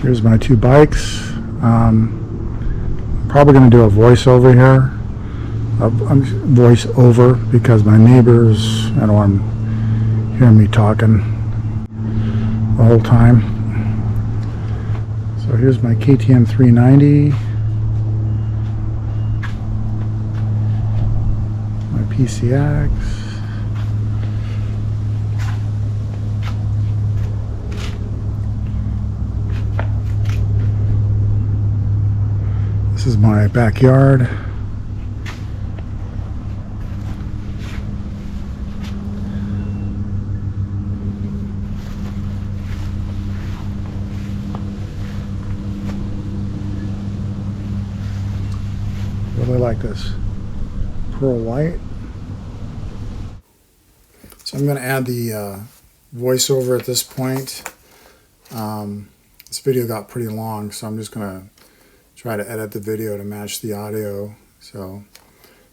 Here's my two bikes. Probably going to do a voiceover here. Voiceover because my neighbors, I don't want them hearing me talking the whole time. So here's my KTM 390. My PCX. This is my backyard. Really like this pearl white. So I'm going to add the voiceover at this point. This video got pretty long, so I'm just going to try to edit the video to match the audio. So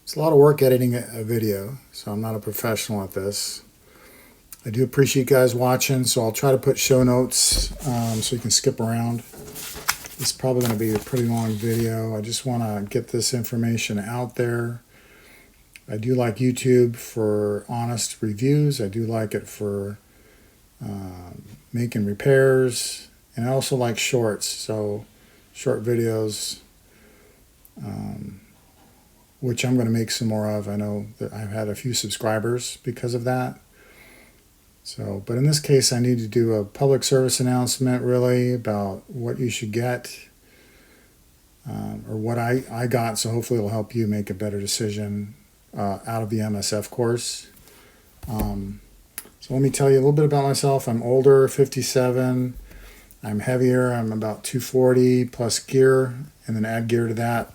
it's a lot of work editing a video, so I'm not a professional at this. I do appreciate you guys watching, so I'll try to put show notes so you can skip around. It's probably going to be a pretty long video. I just want to get this information out there. I do like YouTube for honest reviews. I do like it for making repairs, and I also like shorts, so short videos, which I'm going to make some more of. I know that I've had a few subscribers because of that. So, but in this case, I need to do a public service announcement really about what you should get, or what I got. So hopefully it'll help you make a better decision out of the MSF course. So let me tell you a little bit about myself. I'm older, 57. I'm heavier. I'm about 240 plus gear, and then add gear to that.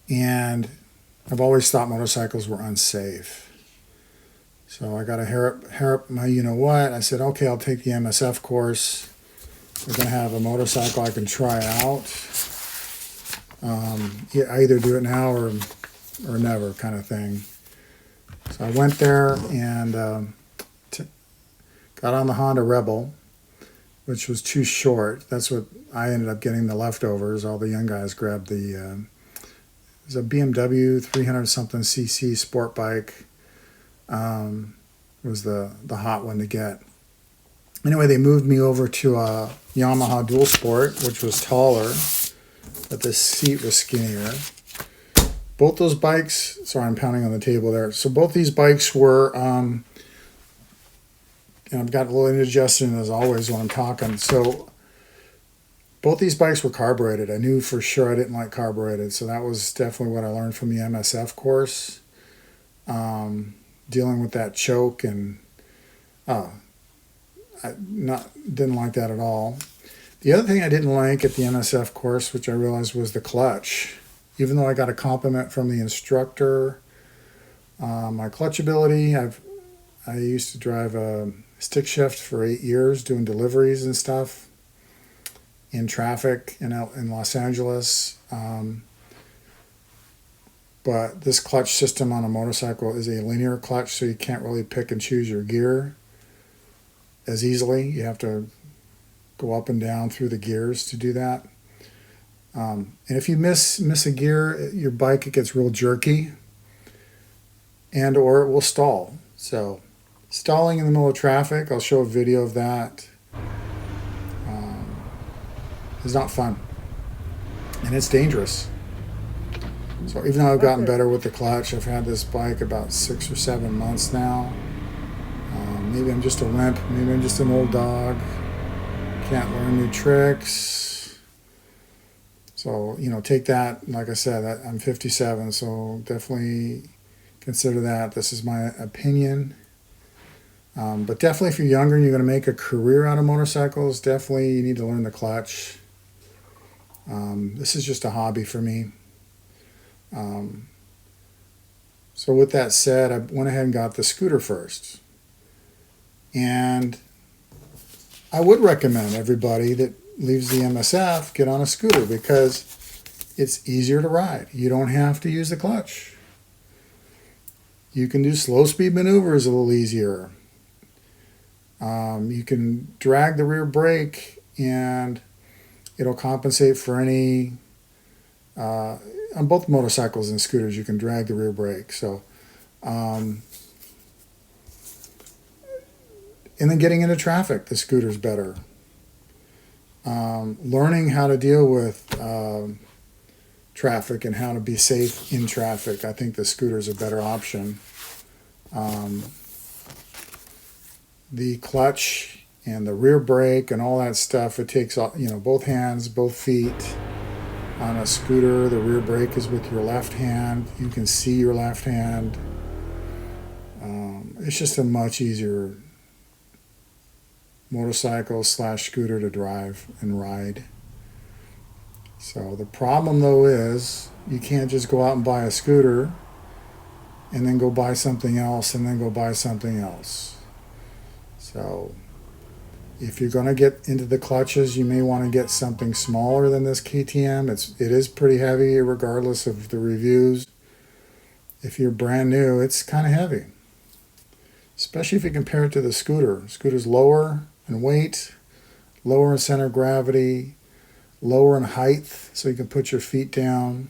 And I've always thought motorcycles were unsafe. So I got to hair up my you-know-what. I said, okay, I'll take the MSF course. We're going to have a motorcycle I can try out. Yeah, I either do it now or never kind of thing. So I went there and got on the Honda Rebel, which was too short. That's what I ended up getting, the leftovers. All the young guys grabbed the, it was a BMW 300-something cc sport bike. Was the hot one to get. Anyway, they moved me over to a Yamaha Dual Sport, which was taller, but the seat was skinnier. Both those bikes, sorry, I'm pounding on the table there. So both these bikes were, and I've got a little indigestion as always when I'm talking. So both these bikes were carbureted. I knew for sure I didn't like carbureted. So that was definitely what I learned from the MSF course. Dealing with that choke, and I didn't like that at all. The other thing I didn't like at the MSF course, which I realized, was the clutch. Even though I got a compliment from the instructor, my clutch ability, I used to drive a stick shift for 8 years doing deliveries and stuff in traffic in Los Angeles. But this clutch system on a motorcycle is a linear clutch, so you can't really pick and choose your gear as easily. You have to go up and down through the gears to do that. And if you miss a gear, your bike, it gets real jerky, and or it will stall. So stalling in the middle of traffic, I'll show a video of that. It's not fun, and it's dangerous. So even though I've gotten better with the clutch, I've had this bike about 6 or 7 months now. Maybe I'm just a wimp. Maybe I'm just an old dog. Can't learn new tricks. So, take that. Like I said, I'm 57, so definitely consider that. This is my opinion. But definitely if you're younger and you're going to make a career out of motorcycles, definitely you need to learn the clutch. This is just a hobby for me. So with that said, I went ahead and got the scooter first. And I would recommend everybody that leaves the MSF get on a scooter because it's easier to ride. You don't have to use the clutch. You can do slow speed maneuvers a little easier. You can drag the rear brake and it'll compensate for any, on both motorcycles and scooters, you can drag the rear brake. So, and then getting into traffic, the scooter's better. Learning how to deal with traffic and how to be safe in traffic, I think the scooter's a better option. The clutch and the rear brake and all that stuff, it takes, both hands, both feet. On a scooter, the rear brake is with your left hand. You can see your left hand. It's just a much easier motorcycle / scooter to drive and ride. So the problem though is you can't just go out and buy a scooter and then go buy something else and then go buy something else. So if you're going to get into the clutches, you may want to get something smaller than this KTM. It is pretty heavy regardless of the reviews. If you're brand new, it's kind of heavy, especially if you compare it to the scooter. Scooter's lower in weight, lower in center of gravity, lower in height, so you can put your feet down.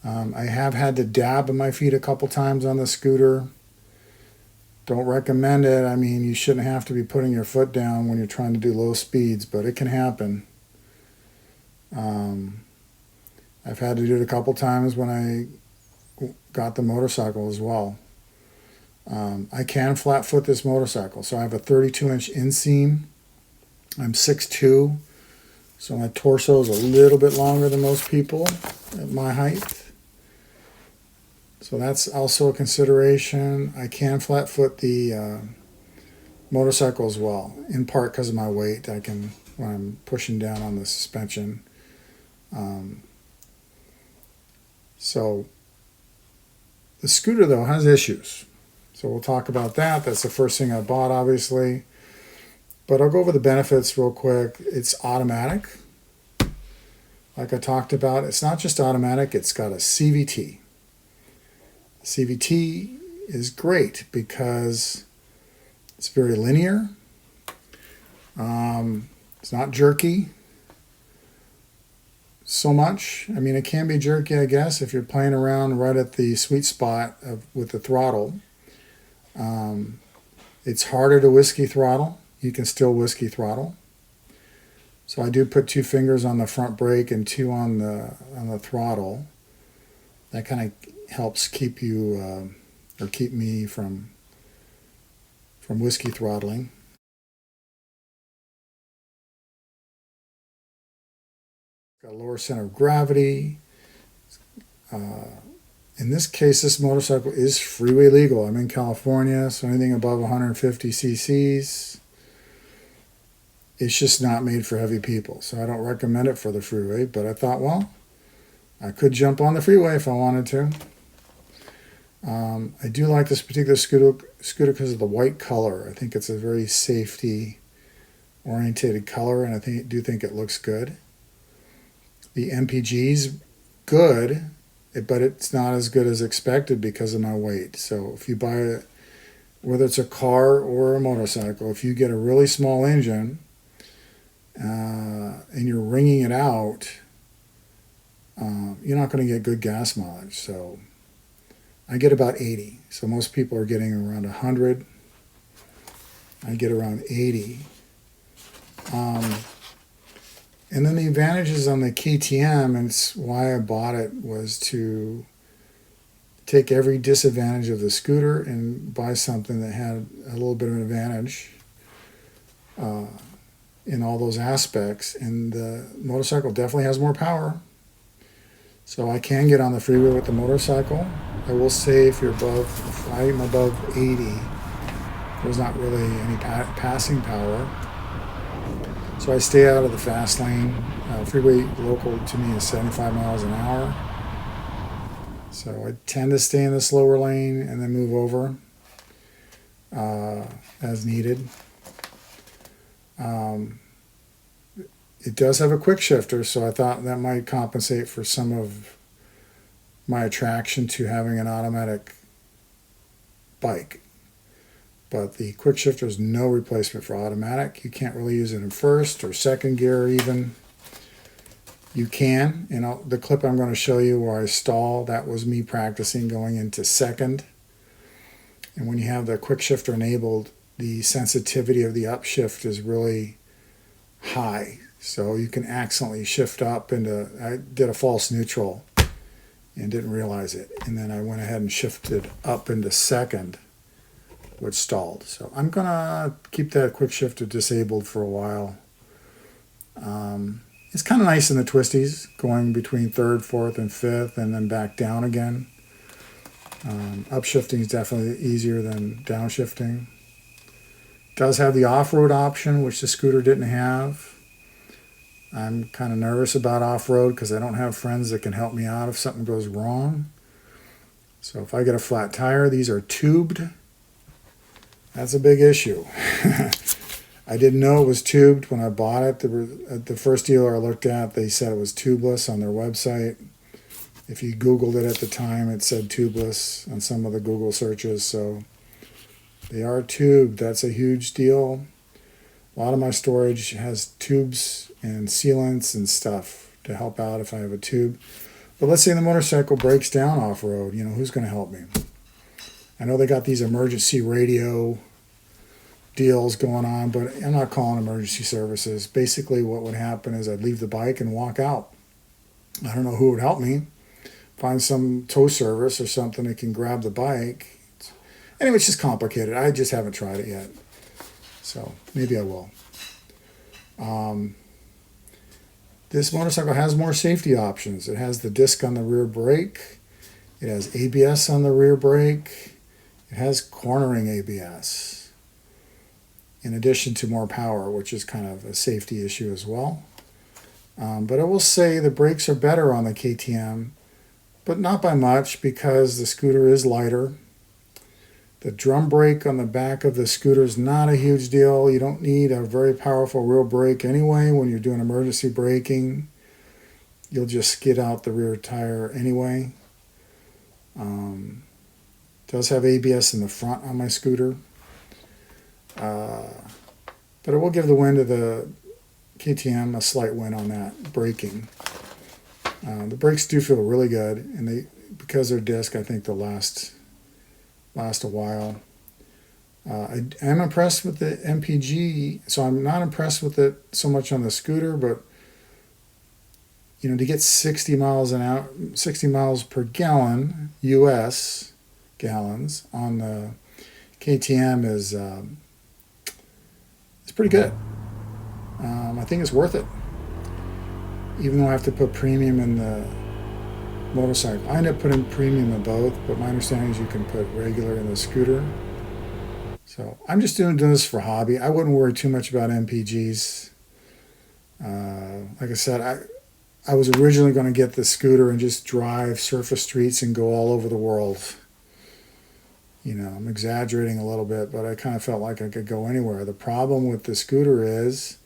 I have had to dab on my feet a couple times on the scooter. Don't recommend it. I mean, you shouldn't have to be putting your foot down when you're trying to do low speeds, but it can happen. I've had to do it a couple times when I got the motorcycle as well. I can flat foot this motorcycle. So I have a 32-inch inseam. I'm 6'2", so my torso is a little bit longer than most people at my height. So that's also a consideration. I can flat foot the motorcycle as well, in part because of my weight. I can, when I'm pushing down on the suspension. So the scooter though has issues. So we'll talk about that. That's the first thing I bought, obviously. But I'll go over the benefits real quick. It's automatic. Like I talked about, it's not just automatic, it's got a CVT. CVT is great because it's very linear. It's not jerky so much. I mean, it can be jerky, I guess, if you're playing around right at the sweet spot with the throttle. It's harder to whiskey throttle. You can still whiskey throttle. So I do put 2 fingers on the front brake and 2 on the throttle. That kind of helps keep you or keep me from whiskey throttling. Got a lower center of gravity. In this case, this motorcycle is freeway legal. I'm in California, so anything above 150 cc's. It's just not made for heavy people, so I don't recommend it for the freeway. But I thought, well, I could jump on the freeway if I wanted to. I do like this particular scooter because of the white color. I think it's a very safety-oriented color, and I do think it looks good. The MPG's good, but it's not as good as expected because of my weight. So if you buy it, whether it's a car or a motorcycle, if you get a really small engine and you're wringing it out, you're not going to get good gas mileage. So I get about 80. So most people are getting around 100. I get around 80. And then the advantages on the KTM, and it's why I bought it, was to take every disadvantage of the scooter and buy something that had a little bit of an advantage in all those aspects. And the motorcycle definitely has more power. So I can get on the freeway with the motorcycle. I will say if I'm above 80, there's not really any passing power. So I stay out of the fast lane. Freeway local to me is 75 miles an hour. So I tend to stay in the slower lane and then move over as needed. It does have a quick shifter, so I thought that might compensate for some of my attraction to having an automatic bike. But the quick shifter is no replacement for automatic. You can't really use it in first or second gear even. You can. The clip I'm going to show you where I stall, that was me practicing going into second. And when you have the quick shifter enabled, the sensitivity of the upshift is really high. So you can accidentally shift up into, I did a false neutral and didn't realize it. And then I went ahead and shifted up into second, which stalled. So I'm going to keep that quick shifter disabled for a while. It's kind of nice in the twisties, going between third, fourth, and fifth, and then back down again. Upshifting is definitely easier than downshifting. Does have the off-road option, which the scooter didn't have. I'm kind of nervous about off-road because I don't have friends that can help me out if something goes wrong. So if I get a flat tire, these are tubed. That's a big issue. I didn't know it was tubed when I bought it. At the first dealer I looked at, they said it was tubeless on their website. If you Googled it at the time, it said tubeless on some of the Google searches. So they are tubed. That's a huge deal. A lot of my storage has tubes and sealants and stuff to help out if I have a tube. But let's say the motorcycle breaks down off-road. Who's going to help me? I know they got these emergency radio deals going on, but I'm not calling emergency services. Basically what would happen is I'd leave the bike and walk out. I don't know who would help me. Find some tow service or something that can grab the bike. Anyway, it's just complicated. I just haven't tried it yet. So maybe I will. This motorcycle has more safety options. It has the disc on the rear brake. It has ABS on the rear brake. It has cornering ABS. In addition to more power, which is kind of a safety issue as well. But I will say the brakes are better on the KTM, but not by much because the scooter is lighter. The drum brake on the back of the scooter is not a huge deal. You don't need a very powerful rear brake anyway. When you're doing emergency braking, you'll just skid out the rear tire anyway. Does have ABS in the front on my scooter. But it will give the win to the KTM a slight win on that braking. The brakes do feel really good, and because they're disc, I think they'll last a while. I am impressed with the MPG, so I'm not impressed with it so much on the scooter, but to get 60 miles per gallon US gallons on the KTM is it's pretty good. I think it's worth it, even though I have to put premium in the motorcycle. I end up putting premium in both, but my understanding is you can put regular in the scooter. So I'm just doing this for hobby. I wouldn't worry too much about MPGs. Like I said, I was originally going to get the scooter and just drive surface streets and go all over the world. I'm exaggerating a little bit, but I kind of felt like I could go anywhere. The problem with the scooter is,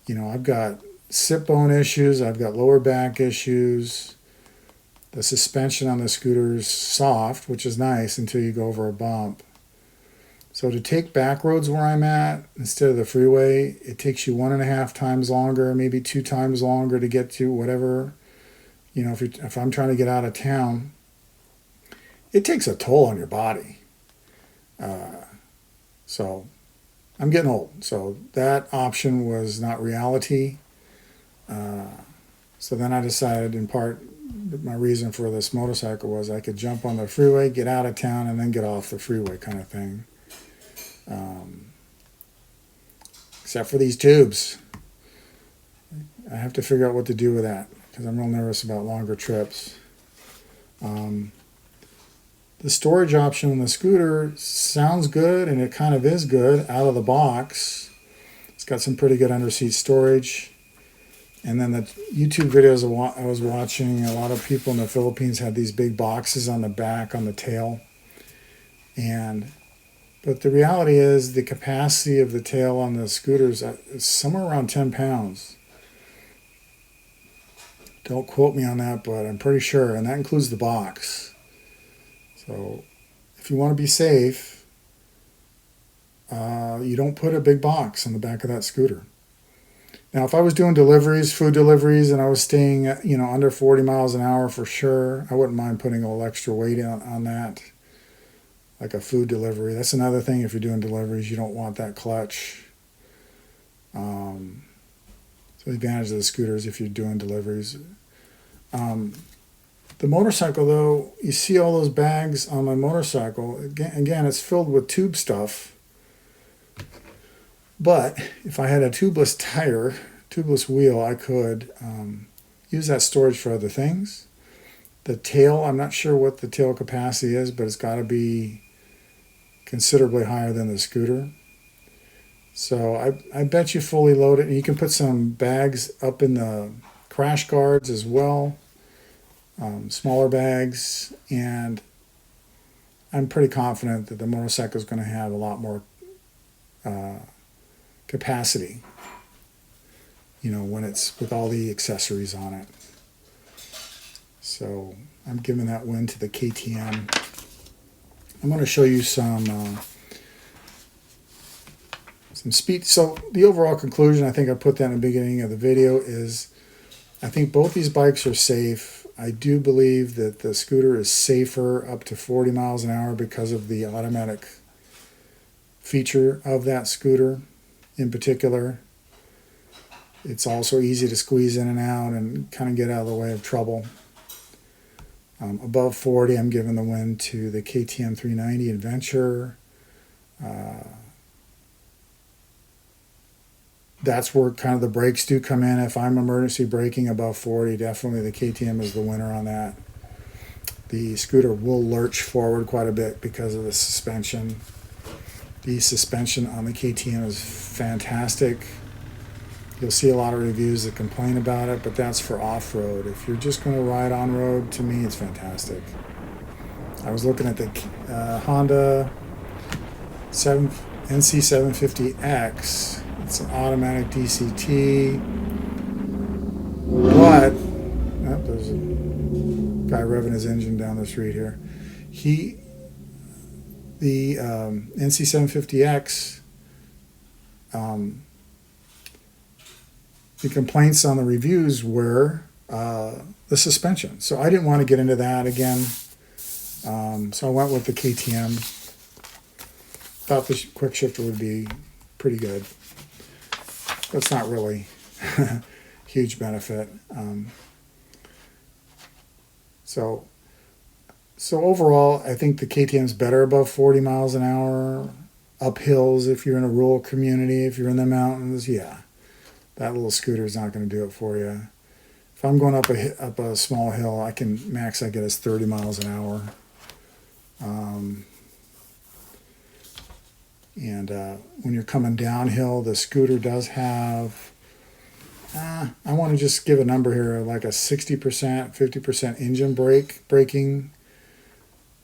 I've got sit bone issues, I've got lower back issues. The suspension on the scooter is soft, which is nice until you go over a bump. So to take back roads where I'm at, instead of the freeway, it takes you 1.5 times longer, maybe 2 times longer to get to whatever. If I'm trying to get out of town, it takes a toll on your body. So I'm getting old. So that option was not reality. So then I decided, in part, my reason for this motorcycle was I could jump on the freeway, get out of town, and then get off the freeway kind of thing. Except for these tubes. I have to figure out what to do with that because I'm real nervous about longer trips. The storage option on the scooter sounds good, and it kind of is good out of the box. It's got some pretty good underseat storage. And then the YouTube videos I was watching, a lot of people in the Philippines had these big boxes on the back, on the tail. But the reality is the capacity of the tail on the scooters is somewhere around 10 pounds. Don't quote me on that, but I'm pretty sure. And that includes the box. So if you want to be safe, you don't put a big box on the back of that scooter. Now, if I was doing deliveries, food deliveries, and I was staying, under 40 miles an hour for sure, I wouldn't mind putting a little extra weight on that, like a food delivery. That's another thing. If you're doing deliveries, you don't want that clutch. So the advantage of the scooters if you're doing deliveries. The motorcycle, though, you see all those bags on my motorcycle. Again, it's filled with tube stuff. But if I had a tubeless tire, tubeless wheel, I could use that storage for other things. The tail, I'm not sure what the tail capacity is, but it's got to be considerably higher than the scooter. So I bet you fully loaded. You can put some bags up in the crash guards as well, smaller bags, and I'm pretty confident that the motorcycle is going to have a lot more capacity, when it's with all the accessories on it. So I'm giving that win to the KTM. I'm going to show you some speed. So the overall conclusion, I think I put that in the beginning of the video, is I think both these bikes are safe. I do believe that the scooter is safer up to 40 miles an hour because of the automatic feature of that scooter in particular. It's also easy to squeeze in and out and kind of get out of the way of trouble. Above 40, I'm giving the win to the KTM 390 Adventure. That's where kind of the brakes do come in. If I'm emergency braking above 40, definitely the KTM is the winner on that. The scooter will lurch forward quite a bit because of the suspension. The suspension on the KTM is fantastic. You'll see a lot of reviews that complain about it, but that's for off-road. If you're just going to ride on-road, to me, it's fantastic. I was looking at the Honda NC750X. It's an automatic DCT. But, there's a guy revving his engine down the street here. The NC750X, the complaints on the reviews were the suspension. So I didn't want to get into that again. So I went with the KTM. Thought the quickshifter would be pretty good. That's not really a huge benefit. So overall, I think the KTM is better above 40 miles an hour. Up hills, if you're in a rural community, if you're in the mountains, yeah. That little scooter is not going to do it for you. If I'm going up a small hill, I get as 30 miles an hour. When you're coming downhill, the scooter does have, I want to just give a number here, like a 60%, 50% engine braking.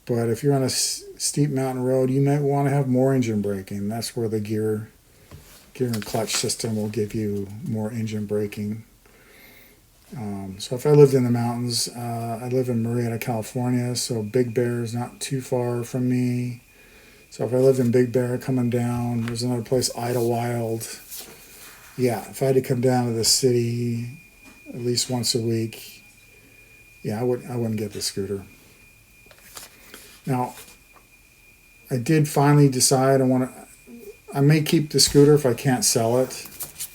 But if you're on a steep mountain road, you might want to have more engine braking. That's where the gear and clutch system will give you more engine braking. So if I lived in the mountains, I live in Marietta, California, so Big Bear is not too far from me. So if I lived in Big Bear coming down, there's another place, Idlewild. Yeah, if I had to come down to the city at least once a week, yeah, I wouldn't get the scooter. Now, I did finally decide I may keep the scooter if I can't sell it,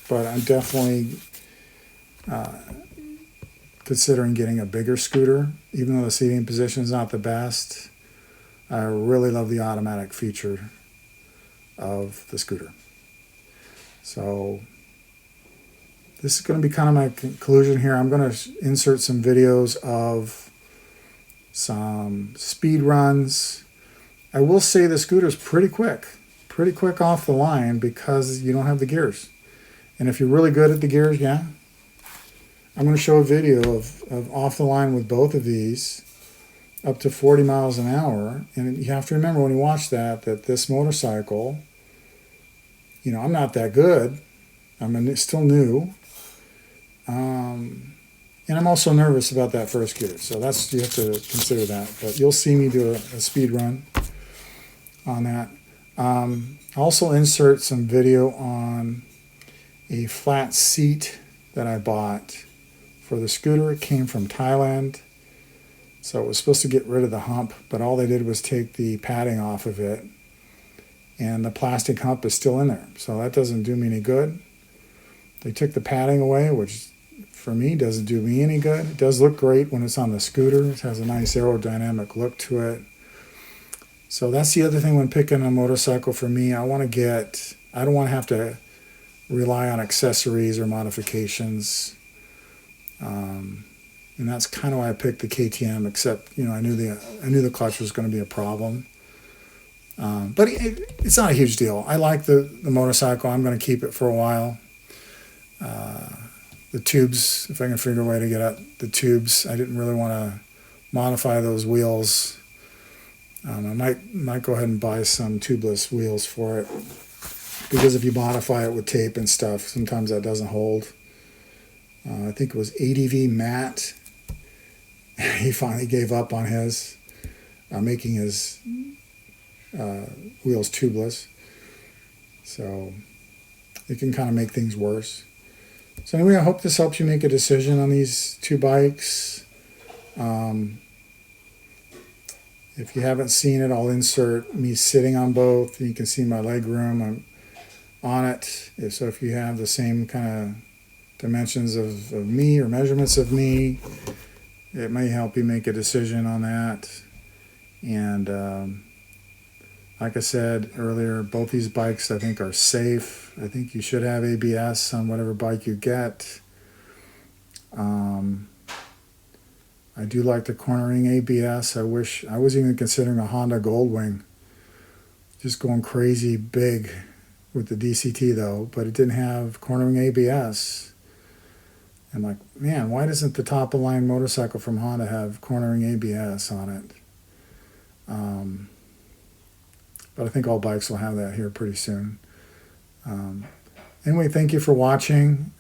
but I'm definitely considering getting a bigger scooter, even though the seating position is not the best. I really love the automatic feature of the scooter. So this is going to be kind of my conclusion here. I'm going to insert some videos of some speed runs. I will say the scooter's pretty quick off the line because you don't have the gears. And if you're really good at the gears, yeah, I'm going to show a video of off the line with both of these up to 40 miles an hour. And you have to remember when you watch that this motorcycle, I'm not that good. I'm still new. And I'm also nervous about that first gear. So you have to consider that. But you'll see me do a speed run on that. Also insert some video on a flat seat that I bought for the scooter. It came from Thailand. So it was supposed to get rid of the hump, but all they did was take the padding off of it. And the plastic hump is still in there. So that doesn't do me any good. They took the padding away, which for me doesn't do me any good. It does look great when it's on the scooter. It has a nice aerodynamic look to it. So that's the other thing when picking a motorcycle for me. I don't want to have to rely on accessories or modifications. And that's kind of why I picked the KTM, except, I knew the clutch was going to be a problem. But it's not a huge deal. I like the motorcycle. I'm going to keep it for a while. The tubes, if I can figure a way to get out the tubes, I didn't really want to modify those wheels. I might go ahead and buy some tubeless wheels for it, because if you modify it with tape and stuff, sometimes that doesn't hold. I think it was ADV Matt. He finally gave up on his, making his wheels tubeless. So it can kind of make things worse. So anyway, I hope this helps you make a decision on these two bikes. If you haven't seen it, I'll insert me sitting on both. You can see my leg room. I'm on it. So if you have the same kind of dimensions of me or measurements of me, it may help you make a decision on that. And like I said earlier, both these bikes I think are safe. I think you should have ABS on whatever bike you get. I do like the cornering ABS. I wish I was even considering a Honda Goldwing. Just going crazy big with the DCT though, but it didn't have cornering ABS. I'm like, man, why doesn't the top of the line motorcycle from Honda have cornering ABS on it? But I think all bikes will have that here pretty soon. Anyway, thank you for watching.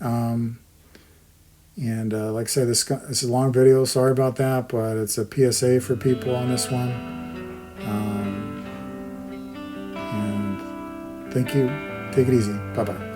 And like I said, this is a long video. Sorry about that, but it's a PSA for people on this one. And thank you. Take it easy. Bye-bye.